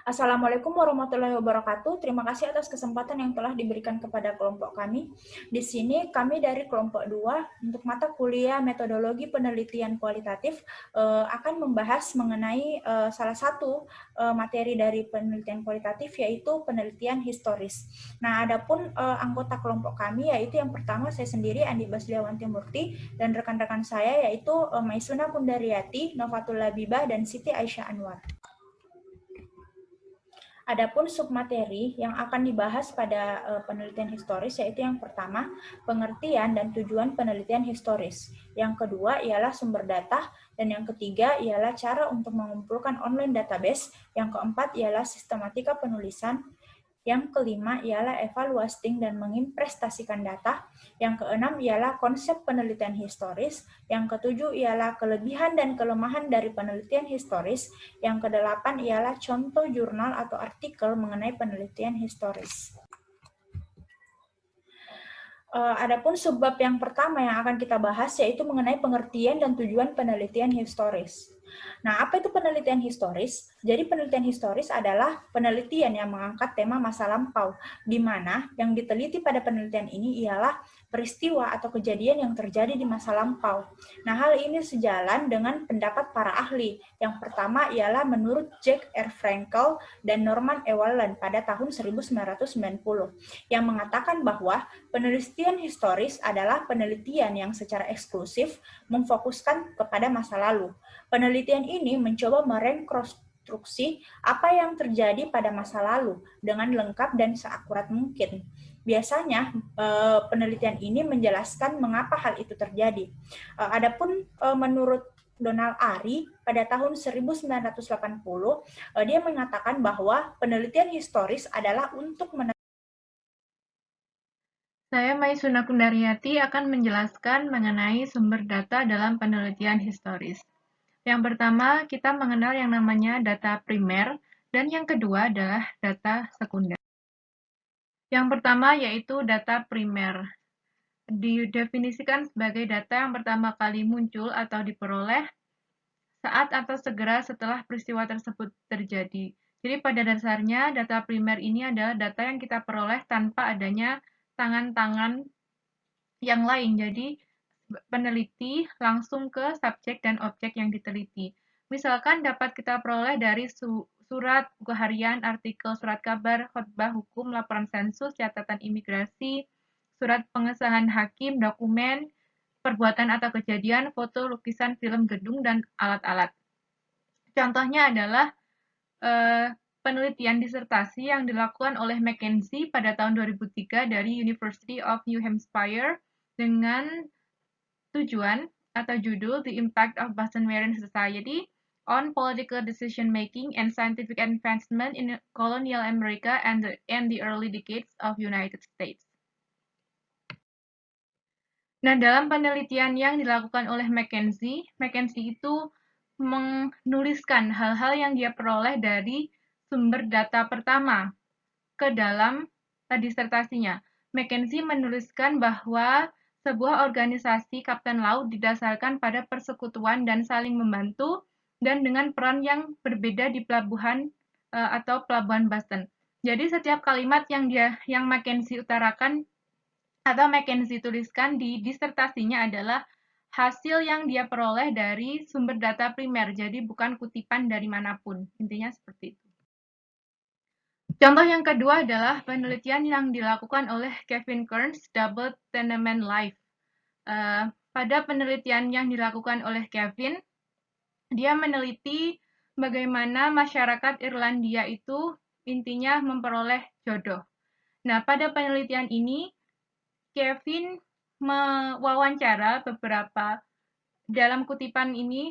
Assalamualaikum warahmatullahi wabarakatuh. Terima kasih atas kesempatan yang telah diberikan kepada kelompok kami. Di sini kami dari kelompok 2 untuk mata kuliah metodologi penelitian kualitatif akan membahas mengenai salah satu materi dari penelitian kualitatif yaitu penelitian historis. Nah, adapun anggota kelompok kami yaitu yang pertama saya sendiri Andi Basliawanti Murti dan rekan-rekan saya yaitu Maisuna Kundaryati, Novatul Labibah dan Siti Aisyah Anwar. Adapun submateri yang akan dibahas pada penelitian historis yaitu yang pertama, pengertian dan tujuan penelitian historis. Yang kedua ialah sumber data dan yang ketiga ialah cara untuk mengumpulkan online database. Yang keempat ialah sistematika penulisan. Yang kelima ialah evaluating dan mengimprestasikan data. Yang keenam ialah konsep penelitian historis. Yang ketujuh ialah kelebihan dan kelemahan dari penelitian historis. Yang kedelapan ialah contoh jurnal atau artikel mengenai penelitian historis. Adapun subbab yang pertama yang akan kita bahas yaitu mengenai pengertian dan tujuan penelitian historis. Nah, apa itu penelitian historis? Jadi penelitian historis adalah penelitian yang mengangkat tema masa lampau, di mana yang diteliti pada penelitian ini ialah peristiwa atau kejadian yang terjadi di masa lampau. Nah, hal ini sejalan dengan pendapat para ahli. Yang pertama ialah menurut Jack R. Frankel dan Norman Ewald pada tahun 1990, yang mengatakan bahwa penelitian historis adalah penelitian yang secara eksklusif memfokuskan kepada masa lalu. Penelitian ini mencoba merekonstruksi apa yang terjadi pada masa lalu dengan lengkap dan seakurat mungkin. Biasanya penelitian ini menjelaskan mengapa hal itu terjadi. Adapun menurut Donald Ari pada tahun 1980, dia mengatakan bahwa penelitian historis adalah untuk Saya Maisuna Kundaryati akan menjelaskan mengenai sumber data dalam penelitian historis. Yang pertama, kita mengenal yang namanya data primer, dan yang kedua adalah data sekunder. Yang pertama yaitu data primer. Didefinisikan sebagai data yang pertama kali muncul atau diperoleh saat atau segera setelah peristiwa tersebut terjadi. Jadi pada dasarnya data primer ini adalah data yang kita peroleh tanpa adanya tangan-tangan yang lain. Jadi peneliti langsung ke subjek dan objek yang diteliti. Misalkan dapat kita peroleh dari surat buku harian, artikel, surat kabar, khotbah hukum, laporan sensus, catatan imigrasi, surat pengesahan hakim, dokumen, perbuatan atau kejadian, foto, lukisan, film, gedung, dan alat-alat. Contohnya adalah penelitian disertasi yang dilakukan oleh McKinsey pada tahun 2003 dari University of New Hampshire dengan tujuan atau judul The Impact of Bostonian Society on Political Decision-Making and Scientific Advancement in Colonial America and the Early Decades of United States. Nah, dalam penelitian yang dilakukan oleh McKinsey itu menuliskan hal-hal yang dia peroleh dari sumber data pertama ke dalam disertasinya. McKinsey menuliskan bahwa sebuah organisasi kapten laut didasarkan pada persekutuan dan saling membantu dan dengan peran yang berbeda di pelabuhan atau pelabuhan Boston. Jadi setiap kalimat yang McKinsey utarakan atau McKinsey tuliskan di disertasinya adalah hasil yang dia peroleh dari sumber data primer, jadi bukan kutipan dari manapun. Intinya seperti itu. Contoh yang kedua adalah penelitian yang dilakukan oleh Kevin Kearns, Double Tenement Life. Pada penelitian yang dilakukan oleh Kevin, dia meneliti bagaimana masyarakat Irlandia itu intinya memperoleh jodoh. Nah, pada penelitian ini, Kevin mewawancara beberapa, dalam kutipan ini,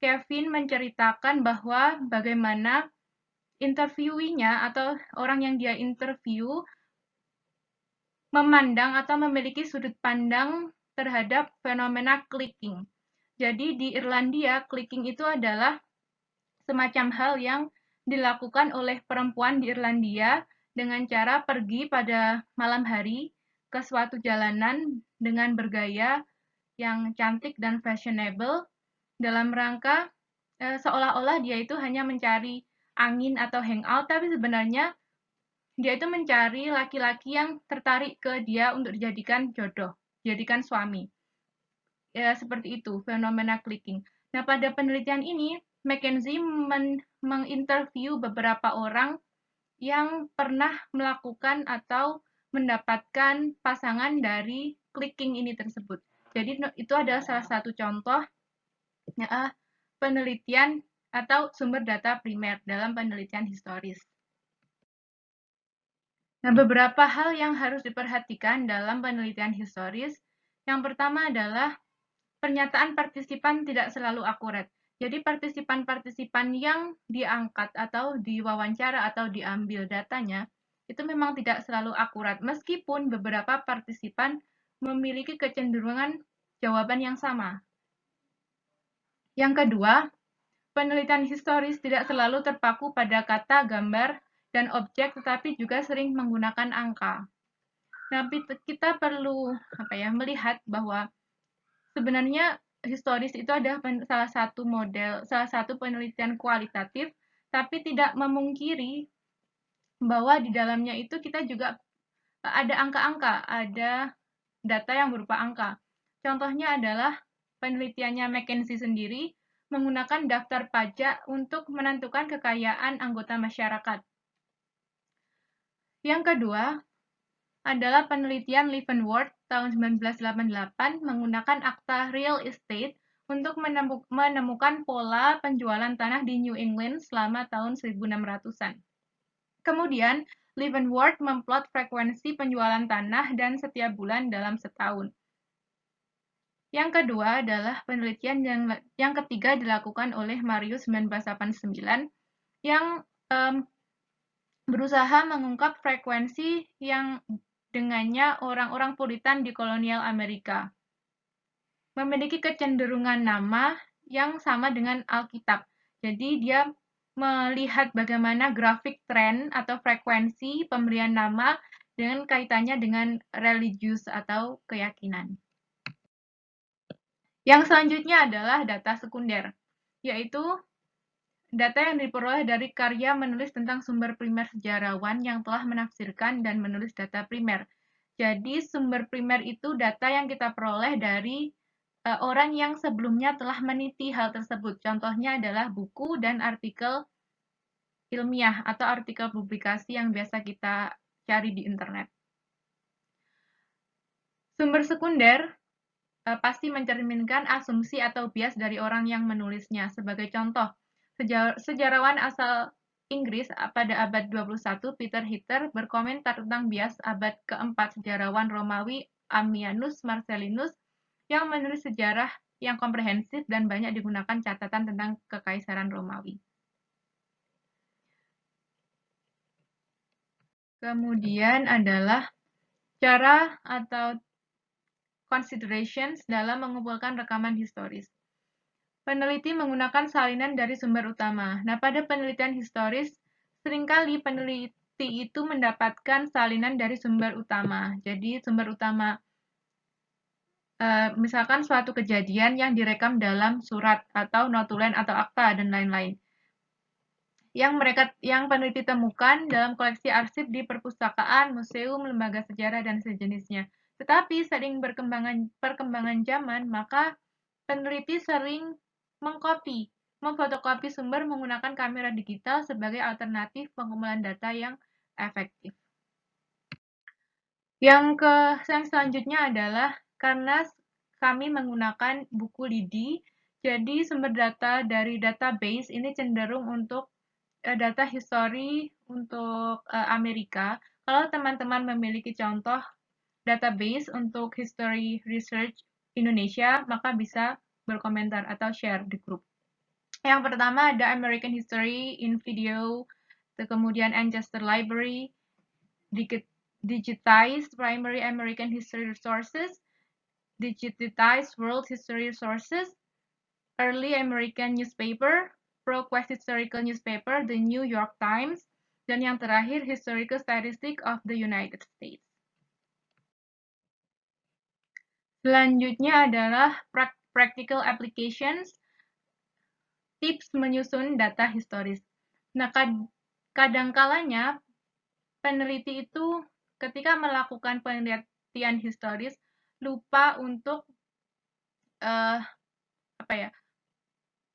Kevin menceritakan bahwa bagaimana interviewinya atau orang yang dia interview memandang atau memiliki sudut pandang terhadap fenomena clicking. Jadi di Irlandia, clicking itu adalah semacam hal yang dilakukan oleh perempuan di Irlandia dengan cara pergi pada malam hari ke suatu jalanan dengan bergaya yang cantik dan fashionable dalam rangka seolah-olah dia itu hanya mencari angin atau hangout, tapi sebenarnya dia itu mencari laki-laki yang tertarik ke dia untuk dijadikan jodoh, dijadikan suami. Ya, seperti itu, fenomena clicking. Nah, pada penelitian ini, McKenzie menginterview beberapa orang yang pernah melakukan atau mendapatkan pasangan dari clicking ini tersebut. Jadi, itu adalah salah satu contoh ya, penelitian atau sumber data primer dalam penelitian historis. Nah, beberapa hal yang harus diperhatikan dalam penelitian historis. Yang pertama adalah pernyataan partisipan tidak selalu akurat. Jadi partisipan-partisipan yang diangkat atau diwawancara atau diambil datanya, itu memang tidak selalu akurat, meskipun beberapa partisipan memiliki kecenderungan jawaban yang sama. Yang kedua, penelitian historis tidak selalu terpaku pada kata, gambar, dan objek, tetapi juga sering menggunakan angka. Nah, kita perlu melihat bahwa sebenarnya historis itu adalah salah satu penelitian kualitatif, tapi tidak memungkiri bahwa di dalamnya itu kita juga ada angka-angka, ada data yang berupa angka. Contohnya adalah penelitiannya McKinsey sendiri menggunakan daftar pajak untuk menentukan kekayaan anggota masyarakat. Yang kedua adalah penelitian Leavenworth tahun 1988 menggunakan akta real estate untuk menemukan pola penjualan tanah di New England selama tahun 1600-an. Kemudian, Leavenworth memplot frekuensi penjualan tanah dan setiap bulan dalam setahun. Yang kedua adalah penelitian yang ketiga dilakukan oleh Marius 1989 yang berusaha mengungkap frekuensi yang dengannya orang-orang Puritan di kolonial Amerika. Memiliki kecenderungan nama yang sama dengan Alkitab. Jadi dia melihat bagaimana grafik tren atau frekuensi pemberian nama dengan kaitannya dengan religius atau keyakinan. Yang selanjutnya adalah data sekunder, yaitu data yang diperoleh dari karya menulis tentang sumber primer sejarawan yang telah menafsirkan dan menulis data primer. Jadi sumber primer itu data yang kita peroleh dari orang yang sebelumnya telah meneliti hal tersebut. Contohnya adalah buku dan artikel ilmiah atau artikel publikasi yang biasa kita cari di internet. Sumber sekunder pasti mencerminkan asumsi atau bias dari orang yang menulisnya. Sebagai contoh, sejarawan asal Inggris pada abad 21, Peter Heater, berkomentar tentang bias abad keempat sejarawan Romawi Ammianus Marcellinus yang menulis sejarah yang komprehensif dan banyak digunakan catatan tentang Kekaisaran Romawi. Kemudian adalah cara atau considerations dalam mengumpulkan rekaman historis. Peneliti menggunakan salinan dari sumber utama. Nah, pada penelitian historis, seringkali peneliti itu mendapatkan salinan dari sumber utama. Jadi, sumber utama, misalkan suatu kejadian yang direkam dalam surat atau notulen atau akta, dan lain-lain. Yang peneliti temukan dalam koleksi arsip di perpustakaan, museum, lembaga sejarah, dan sejenisnya. Tetapi, sering perkembangan zaman, maka peneliti sering memfotokopi sumber menggunakan kamera digital sebagai alternatif pengumpulan data yang efektif. Yang selanjutnya adalah karena kami menggunakan buku LIDI, jadi sumber data dari database ini cenderung untuk data history untuk Amerika. Kalau teman-teman memiliki contoh database untuk history research Indonesia, maka bisa berkomentar atau share di grup. Yang pertama ada American History in Video, kemudian Ancestor Library, Digitized Primary American History Resources, Digitized World History Resources, Early American Newspaper, ProQuest Historical Newspaper, The New York Times, dan yang terakhir Historical Statistics of the United States. Selanjutnya adalah practical applications, tips menyusun data historis. Nah, kadangkalanya peneliti itu ketika melakukan penelitian historis lupa untuk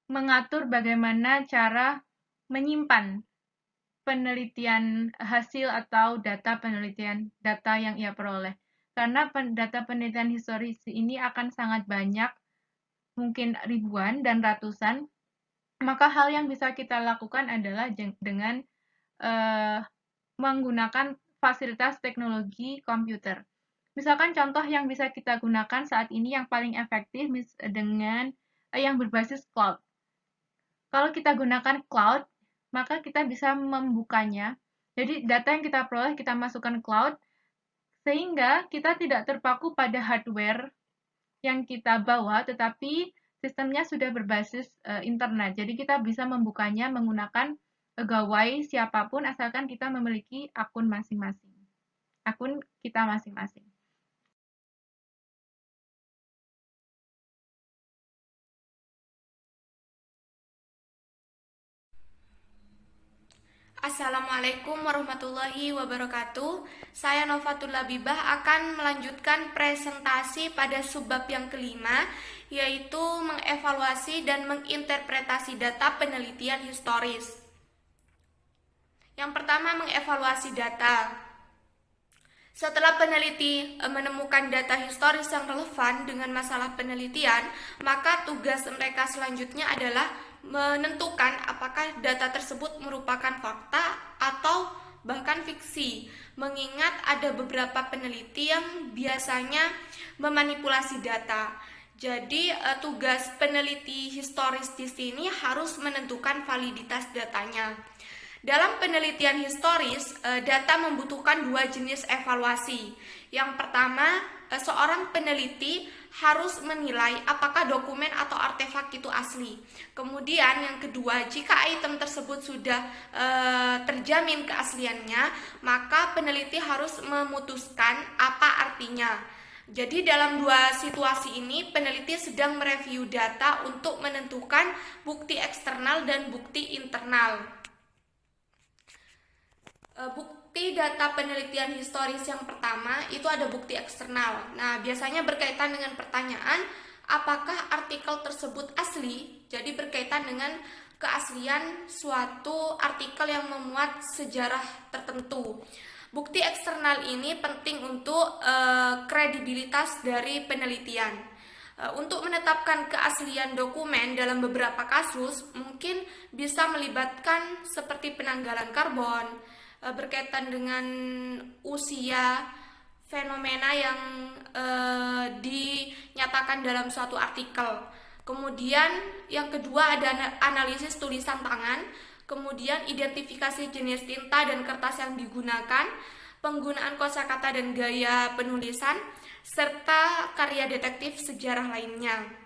mengatur bagaimana cara menyimpan penelitian hasil atau data yang ia peroleh. Karena data penelitian historis ini akan sangat banyak, mungkin ribuan dan ratusan, maka hal yang bisa kita lakukan adalah dengan menggunakan fasilitas teknologi komputer. Misalkan contoh yang bisa kita gunakan saat ini yang paling efektif dengan yang berbasis cloud. Kalau kita gunakan cloud, maka kita bisa membukanya. Jadi data yang kita peroleh kita masukkan cloud, sehingga kita tidak terpaku pada hardware yang kita bawa, tetapi sistemnya sudah berbasis internet. Jadi kita bisa membukanya menggunakan gawai siapapun asalkan kita memiliki akun masing-masing. Akun kita masing-masing. Assalamualaikum warahmatullahi wabarakatuh. Saya Novatul Labibah akan melanjutkan presentasi pada subbab yang kelima, yaitu mengevaluasi dan menginterpretasi data penelitian historis. Yang pertama, mengevaluasi data. Setelah peneliti menemukan data historis yang relevan dengan masalah penelitian, maka tugas mereka selanjutnya adalah menentukan apakah data tersebut merupakan fakta atau bahkan fiksi. Mengingat ada beberapa peneliti yang biasanya memanipulasi data. Jadi tugas peneliti historis di sini harus menentukan validitas datanya. Dalam penelitian historis, data membutuhkan dua jenis evaluasi. Yang pertama, seorang peneliti harus menilai apakah dokumen atau artefak itu asli. Kemudian yang kedua, jika item tersebut sudah terjamin keasliannya, maka peneliti harus memutuskan apa artinya. Jadi dalam dua situasi ini, peneliti sedang mereview data untuk menentukan bukti eksternal dan bukti internal. Bukti data penelitian historis yang pertama itu ada bukti eksternal. Nah, biasanya berkaitan dengan pertanyaan apakah artikel tersebut asli, jadi berkaitan dengan keaslian suatu artikel yang memuat sejarah tertentu. Bukti eksternal ini penting untuk kredibilitas dari penelitian. Untuk menetapkan keaslian dokumen dalam beberapa kasus mungkin bisa melibatkan seperti penanggalan karbon, berkaitan dengan usia, fenomena yang dinyatakan dalam suatu artikel. Kemudian yang kedua ada analisis tulisan tangan, kemudian identifikasi jenis tinta dan kertas yang digunakan, penggunaan kosakata dan gaya penulisan, serta karya detektif sejarah lainnya.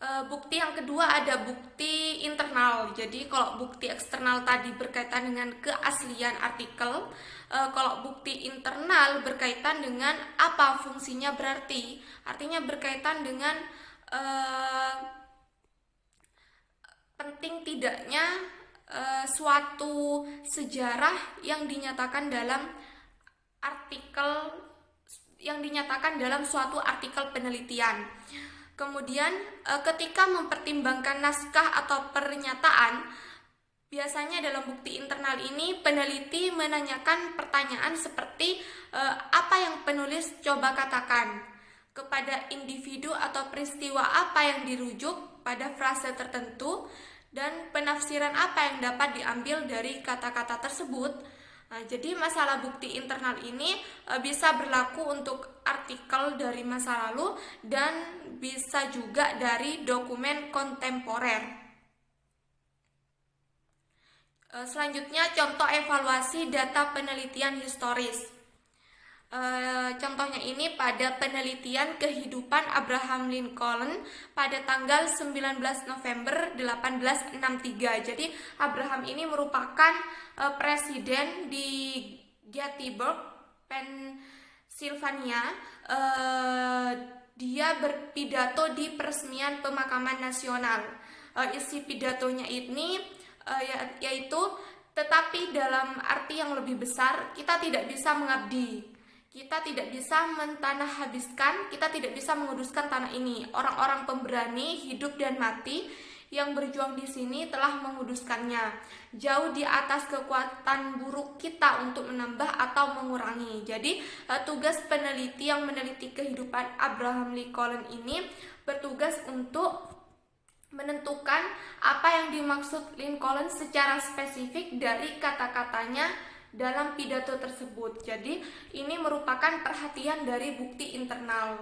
Bukti yang kedua ada bukti internal. Jadi kalau bukti eksternal tadi berkaitan dengan keaslian artikel, kalau bukti internal berkaitan dengan apa fungsinya berarti. Artinya berkaitan dengan penting tidaknya suatu sejarah yang dinyatakan dalam suatu artikel penelitian. Kemudian ketika mempertimbangkan naskah atau pernyataan, biasanya dalam bukti internal ini peneliti menanyakan pertanyaan seperti apa yang penulis coba katakan, kepada individu atau peristiwa apa yang dirujuk pada frase tertentu, dan penafsiran apa yang dapat diambil dari kata-kata tersebut. Nah, jadi masalah bukti internal ini bisa berlaku untuk artikel dari masa lalu dan bisa juga dari dokumen kontemporer. Selanjutnya contoh evaluasi data penelitian historis. Contohnya ini pada penelitian kehidupan Abraham Lincoln pada tanggal 19 November 1863. Jadi Abraham ini merupakan presiden di Gettysburg, Pennsylvania. Dia berpidato di peresmian pemakaman nasional. Isi pidatonya ini yaitu tetapi dalam arti yang lebih besar, kita tidak bisa mengabdi. Kita tidak bisa mentanah habiskan, kita tidak bisa menguduskan tanah ini. Orang-orang pemberani hidup dan mati yang berjuang di sini telah menguduskannya. Jauh di atas kekuatan buruk kita untuk menambah atau mengurangi. Jadi tugas peneliti yang meneliti kehidupan Abraham Lincoln ini bertugas untuk menentukan apa yang dimaksud Lincoln secara spesifik dari kata-katanya dalam pidato tersebut. Jadi ini merupakan perhatian dari bukti internal.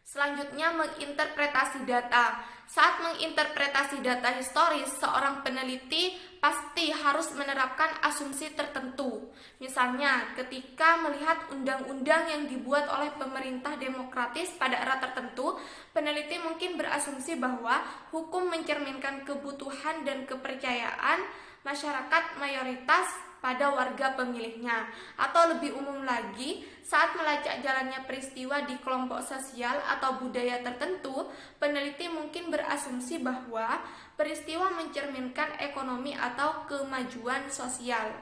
Selanjutnya, menginterpretasi data. Saat menginterpretasi data historis, seorang peneliti pasti harus menerapkan asumsi tertentu. Misalnya, ketika melihat undang-undang yang dibuat oleh pemerintah demokratis pada era tertentu, peneliti mungkin berasumsi bahwa hukum mencerminkan kebutuhan dan kepercayaan masyarakat mayoritas pada warga pemilihnya. Atau lebih umum lagi, saat melacak jalannya peristiwa di kelompok sosial atau budaya tertentu, peneliti mungkin berasumsi bahwa peristiwa mencerminkan ekonomi atau kemajuan sosial.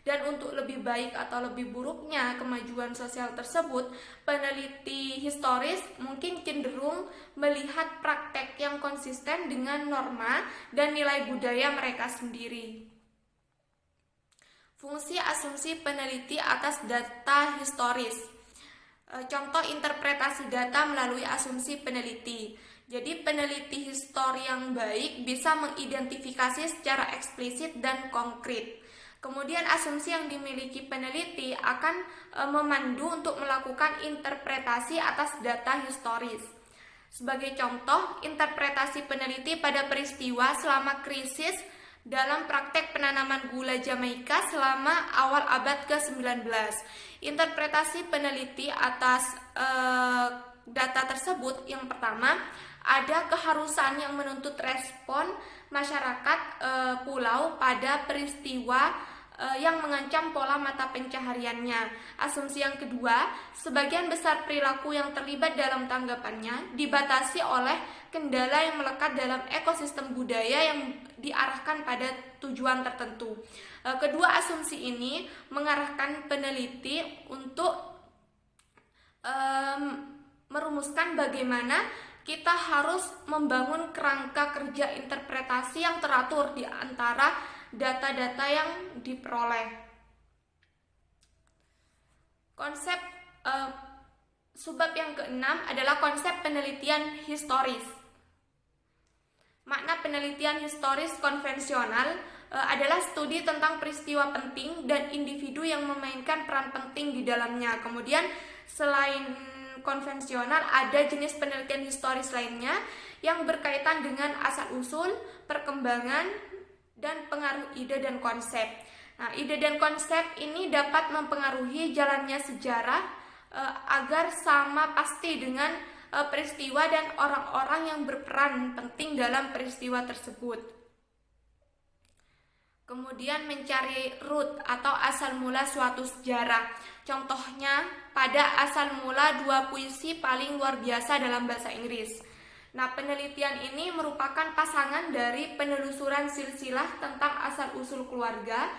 Dan untuk lebih baik atau lebih buruknya kemajuan sosial tersebut, peneliti historis mungkin cenderung melihat praktek yang konsisten dengan norma dan nilai budaya mereka sendiri. Fungsi asumsi peneliti atas data historis. Contoh interpretasi data melalui asumsi peneliti. Jadi peneliti histori yang baik bisa mengidentifikasi secara eksplisit dan konkret. Kemudian asumsi yang dimiliki peneliti akan memandu untuk melakukan interpretasi atas data historis. Sebagai contoh, interpretasi peneliti pada peristiwa selama krisis dalam praktek penanaman gula Jamaika selama awal abad ke-19. Interpretasi peneliti atas data tersebut, yang pertama, ada keharusan yang menuntut respon masyarakat pulau pada peristiwa yang mengancam pola mata pencahariannya. Asumsi yang kedua, sebagian besar perilaku yang terlibat dalam tanggapannya dibatasi oleh kendala yang melekat dalam ekosistem budaya yang diarahkan pada tujuan tertentu. Kedua asumsi ini mengarahkan peneliti untuk merumuskan bagaimana kita harus membangun kerangka kerja interpretasi yang teratur di antara data-data yang diperoleh. Konsep subbab yang keenam adalah konsep penelitian historis. Makna penelitian historis konvensional adalah studi tentang peristiwa penting dan individu yang memainkan peran penting di dalamnya. Kemudian selain konvensional, ada jenis penelitian historis lainnya yang berkaitan dengan asal-usul, perkembangan, dan pengaruh ide dan konsep. Nah, ide dan konsep ini dapat mempengaruhi jalannya sejarah agar sama pasti dengan peristiwa dan orang-orang yang berperan penting dalam peristiwa tersebut. Kemudian mencari root atau asal mula suatu sejarah. Contohnya pada asal mula dua puisi paling luar biasa dalam bahasa Inggris. Nah, penelitian ini merupakan pasangan dari penelusuran silsilah tentang asal-usul keluarga.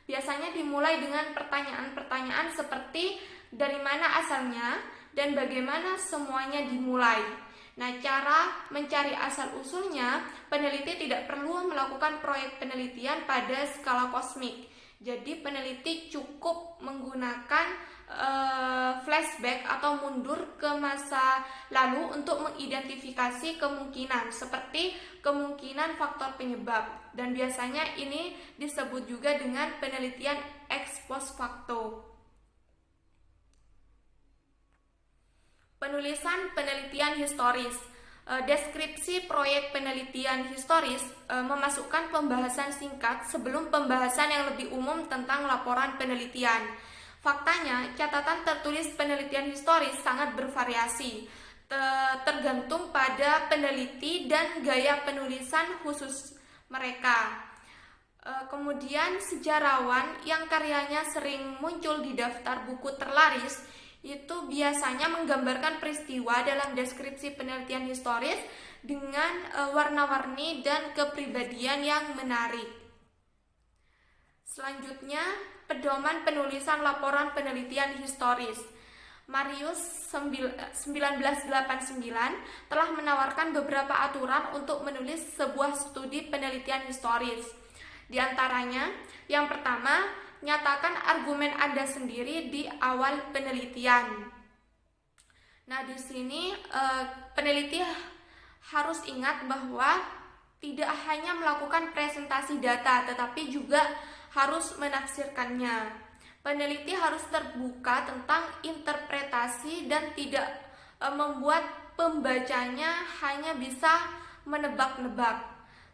Biasanya dimulai dengan pertanyaan-pertanyaan seperti dari mana asalnya dan bagaimana semuanya dimulai. Nah, cara mencari asal-usulnya, peneliti tidak perlu melakukan proyek penelitian pada skala kosmik. Jadi, peneliti cukup menggunakan flashback atau mundur ke masa lalu untuk mengidentifikasi kemungkinan, seperti kemungkinan faktor penyebab. Dan biasanya ini disebut juga dengan penelitian ex post facto. Penulisan penelitian historis. Deskripsi proyek penelitian historis memasukkan pembahasan singkat sebelum pembahasan yang lebih umum tentang laporan penelitian. Faktanya, catatan tertulis penelitian historis sangat bervariasi, tergantung pada peneliti dan gaya penulisan khusus mereka. Kemudian sejarawan yang karyanya sering muncul di daftar buku terlaris itu biasanya menggambarkan peristiwa dalam deskripsi penelitian historis dengan warna-warni dan kepribadian yang menarik. Selanjutnya, pedoman penulisan laporan penelitian historis. Marius 1989 telah menawarkan beberapa aturan untuk menulis sebuah studi penelitian historis. Di antaranya, yang pertama, nyatakan argumen Anda sendiri di awal penelitian. Nah, di sini peneliti harus ingat bahwa tidak hanya melakukan presentasi data, tetapi juga harus menafsirkannya. Peneliti harus terbuka tentang interpretasi dan tidak membuat pembacanya hanya bisa menebak-nebak.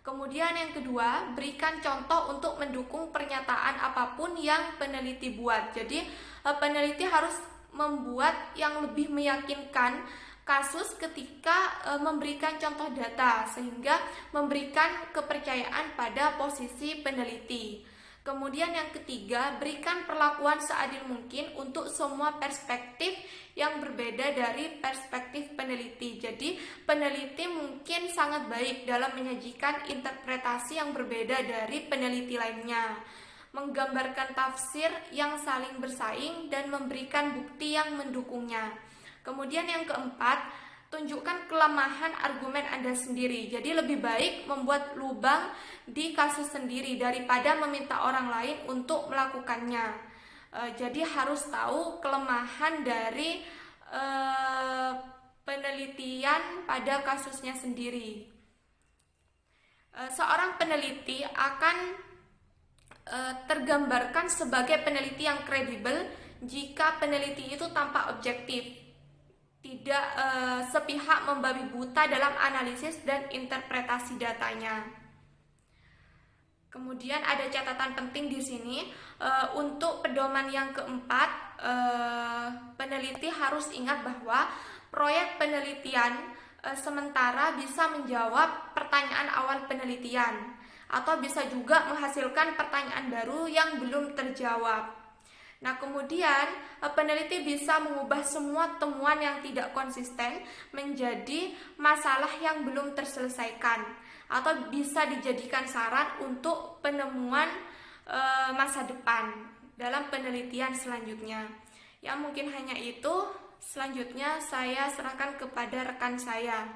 Kemudian yang kedua, berikan contoh untuk mendukung pernyataan apapun yang peneliti buat. Jadi peneliti harus membuat yang lebih meyakinkan kasus ketika memberikan contoh data, sehingga memberikan kepercayaan pada posisi peneliti. Kemudian yang ketiga, berikan perlakuan seadil mungkin untuk semua perspektif yang berbeda dari perspektif peneliti. Jadi, peneliti mungkin sangat baik dalam menyajikan interpretasi yang berbeda dari peneliti lainnya, menggambarkan tafsir yang saling bersaing, dan memberikan bukti yang mendukungnya. Kemudian yang keempat, tunjukkan kelemahan argumen Anda sendiri. Jadi lebih baik membuat lubang di kasus sendiri daripada meminta orang lain untuk melakukannya. Jadi harus tahu kelemahan dari penelitian pada kasusnya sendiri. Seorang peneliti akan tergambarkan sebagai peneliti yang kredibel jika peneliti itu tampak objektif, tidak sepihak membabi buta dalam analisis dan interpretasi datanya. Kemudian ada catatan penting di sini, untuk pedoman yang keempat, peneliti harus ingat bahwa proyek penelitian sementara bisa menjawab pertanyaan awal penelitian, atau bisa juga menghasilkan pertanyaan baru yang belum terjawab. Nah, kemudian peneliti bisa mengubah semua temuan yang tidak konsisten menjadi masalah yang belum terselesaikan, atau bisa dijadikan saran untuk penemuan masa depan dalam penelitian selanjutnya. Ya, mungkin hanya itu. Selanjutnya saya serahkan kepada rekan saya.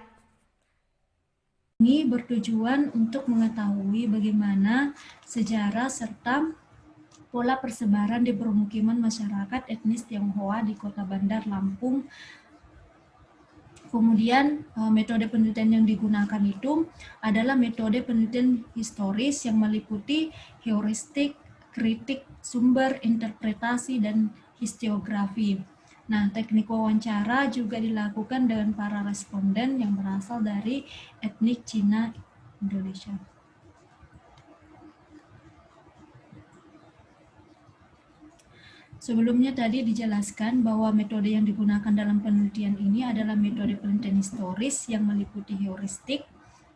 Ini bertujuan untuk mengetahui bagaimana sejarah serta pola persebaran di permukiman masyarakat etnis Tionghoa di Kota Bandar Lampung. Kemudian metode penelitian yang digunakan itu adalah metode penelitian historis yang meliputi heuristik, kritik sumber, interpretasi, dan historiografi. Nah, teknik wawancara juga dilakukan dengan para responden yang berasal dari etnik Cina Indonesia. Sebelumnya tadi dijelaskan bahwa metode yang digunakan dalam penelitian ini adalah metode penelitian historis yang meliputi heuristik,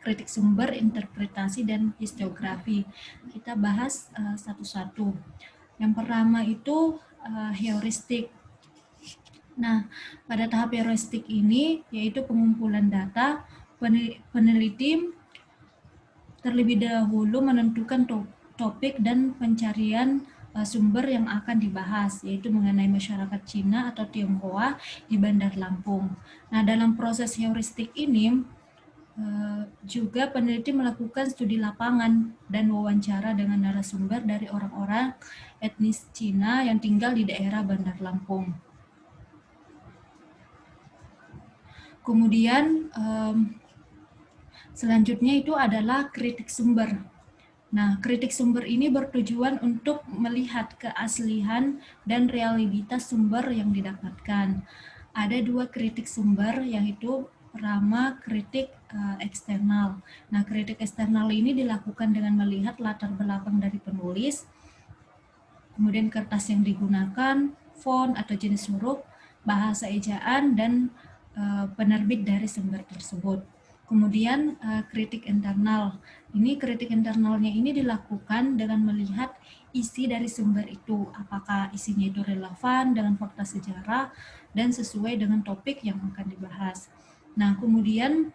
kritik sumber, interpretasi, dan historiografi. Kita bahas satu-satu. Yang pertama itu heuristik. Nah, pada tahap heuristik ini yaitu pengumpulan data, peneliti terlebih dahulu menentukan topik dan pencarian sumber yang akan dibahas, yaitu mengenai masyarakat Cina atau Tionghoa di Bandar Lampung. Nah, dalam proses heuristik ini juga peneliti melakukan studi lapangan dan wawancara dengan narasumber dari orang-orang etnis Cina yang tinggal di daerah Bandar Lampung. Kemudian selanjutnya itu adalah kritik sumber. Nah, kritik sumber ini bertujuan untuk melihat keaslian dan realitas sumber yang didapatkan. Ada dua kritik sumber, yaitu pertama kritik eksternal. Nah, kritik eksternal ini dilakukan dengan melihat latar belakang dari penulis, kemudian kertas yang digunakan, font atau jenis huruf, bahasa ejaan, dan penerbit dari sumber tersebut. Kemudian kritik internal. Ini kritik internalnya ini dilakukan dengan melihat isi dari sumber itu, apakah isinya itu relevan dengan fakta sejarah dan sesuai dengan topik yang akan dibahas. Nah, kemudian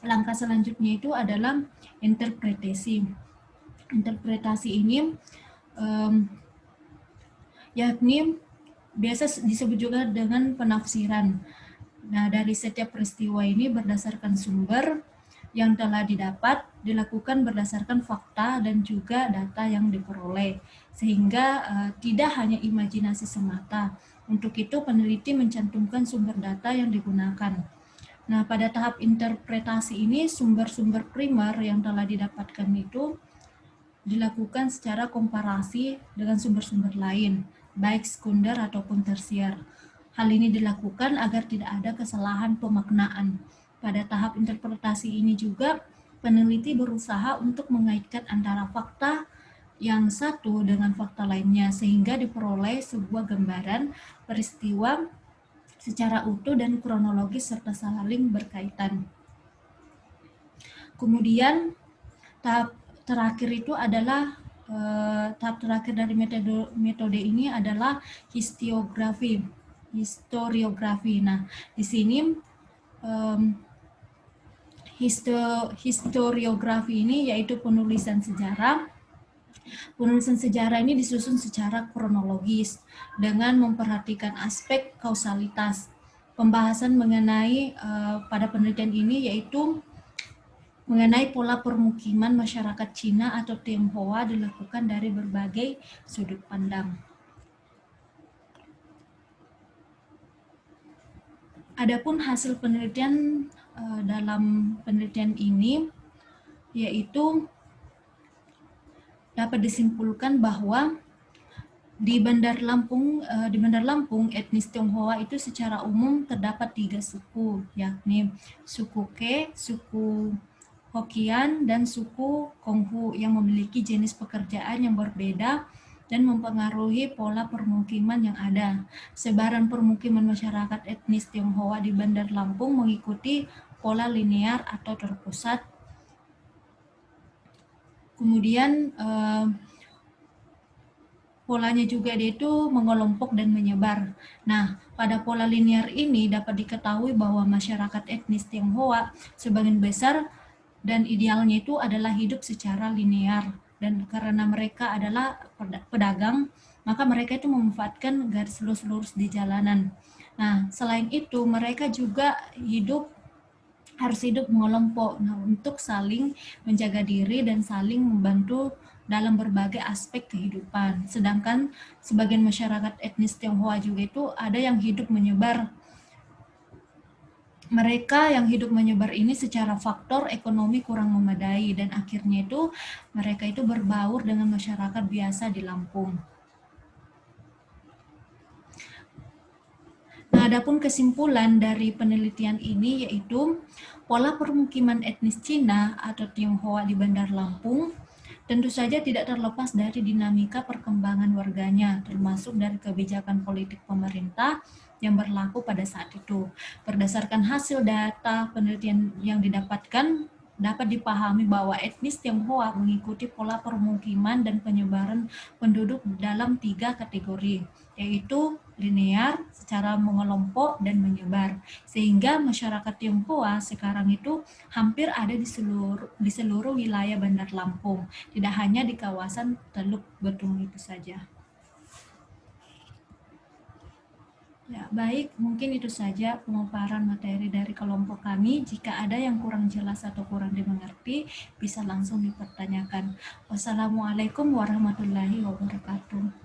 langkah selanjutnya itu adalah interpretasi. Interpretasi ini yakni biasa disebut juga dengan penafsiran. Nah, dari setiap peristiwa ini berdasarkan sumber yang telah didapat, dilakukan berdasarkan fakta dan juga data yang diperoleh, sehingga tidak hanya imajinasi semata. Untuk itu, peneliti mencantumkan sumber data yang digunakan. Nah, pada tahap interpretasi ini, sumber-sumber primer yang telah didapatkan itu dilakukan secara komparasi dengan sumber-sumber lain, baik sekunder ataupun tersier. Hal ini dilakukan agar tidak ada kesalahan pemaknaan. Pada tahap interpretasi ini juga, peneliti berusaha untuk mengaitkan antara fakta yang satu dengan fakta lainnya, sehingga diperoleh sebuah gambaran peristiwa secara utuh dan kronologis serta saling berkaitan. Kemudian, tahap terakhir itu adalah tahap terakhir dari metode ini adalah historiografi. Nah, di sini historiografi ini yaitu penulisan sejarah. Penulisan sejarah ini disusun secara kronologis dengan memperhatikan aspek kausalitas. Pembahasan mengenai pada penelitian ini yaitu mengenai pola permukiman masyarakat Cina atau Tionghoa dilakukan dari berbagai sudut pandang. Adapun hasil penelitian dalam penelitian ini yaitu dapat disimpulkan bahwa di Bandar Lampung etnis Tionghoa itu secara umum terdapat 3 suku, yakni suku Ke, suku Hokkien, dan suku Konghu yang memiliki jenis pekerjaan yang berbeda dan mempengaruhi pola permukiman yang ada. Sebaran permukiman masyarakat etnis Tionghoa di Bandar Lampung mengikuti pola linear atau terpusat. Kemudian polanya juga dia itu mengelompok dan menyebar. Nah, pada pola linear ini dapat diketahui bahwa masyarakat etnis Tionghoa sebagian besar dan idealnya itu adalah hidup secara linear. Dan karena mereka adalah pedagang, maka mereka itu memanfaatkan garis lurus-lurus di jalanan. Nah, selain itu mereka juga harus hidup mengelompok, untuk saling menjaga diri dan saling membantu dalam berbagai aspek kehidupan. Sedangkan sebagian masyarakat etnis Tionghoa juga itu ada yang hidup menyebar. Mereka yang hidup menyebar ini secara faktor ekonomi kurang memadai dan akhirnya itu mereka itu berbaur dengan masyarakat biasa di Lampung. Nah, adapun kesimpulan dari penelitian ini yaitu pola permukiman etnis Cina atau Tionghoa di Bandar Lampung tentu saja tidak terlepas dari dinamika perkembangan warganya, termasuk dari kebijakan politik pemerintah yang berlaku pada saat itu. Berdasarkan hasil data penelitian yang didapatkan, dapat dipahami bahwa etnis Tionghoa mengikuti pola permukiman dan penyebaran penduduk dalam 3 kategori, yaitu linear, secara mengelompok, dan menyebar. Sehingga masyarakat Tionghoa sekarang itu hampir ada di seluruh wilayah Bandar Lampung, tidak hanya di kawasan Teluk Betung itu saja. Ya, baik, mungkin itu saja pemaparan materi dari kelompok kami. Jika ada yang kurang jelas atau kurang dimengerti, bisa langsung dipertanyakan. Wassalamualaikum warahmatullahi wabarakatuh.